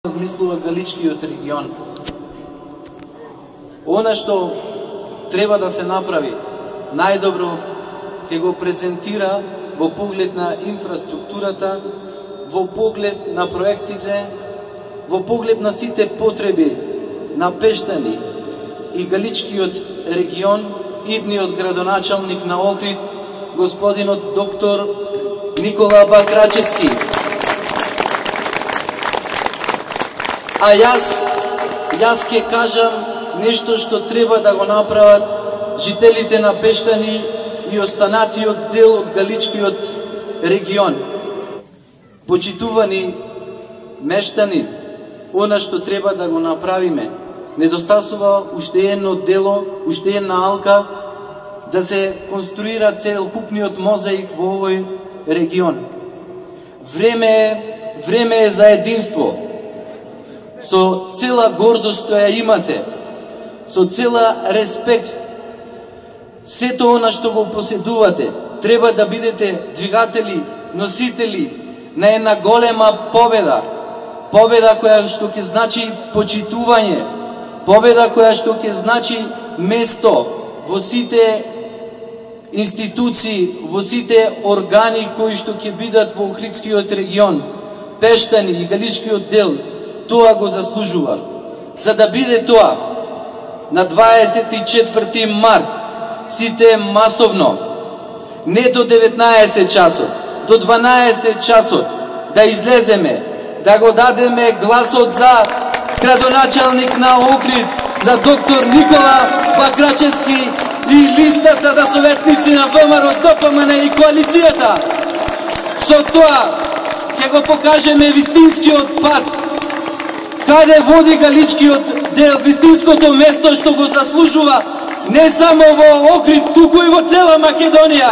размислува Галичкиот регион. Она што треба да се направи најдобро ќе го презентира во поглед на инфраструктурата, во поглед на проектите, во поглед на сите потреби на Пештани и Галичкиот регион, идниот градоначалник на Охрид, господинот доктор Никола Бакрачевски. А јас ќе кажам нешто што треба да го направат жителите на Пештани и останатиот дел од Галичкиот регион. Почитувани мештани, она што треба да го направиме, недостасува уште едно дело, уште една алка, да се конструира целокупниот мозаик во овој регион. Време е за единство. Со цела гордост што ја имате, со цела респект, сето она што го поседувате, треба да бидете двигатели, носители на една голема победа. Победа која што ќе значи почитување, победа која што ќе значи место во сите институции, во сите органи кои што ќе бидат во Охридскиот регион, Пештани и Галичкиот дел. Тоа го заслужува. За да биде тоа, на 24 март, сите масовно, не до 19 часот, до 12 часот, да излеземе, да го дадеме гласот за градоначалник на Охрид, за доктор Никола Бакрачевски и листата за советници на ВМРО, ДПМН и коалицијата. Со тоа ќе го покажеме вистинскиот пат, каде води Галичкиот дел, вистинското место што го заслужува не само во Охрид, туку и во цела Македонија.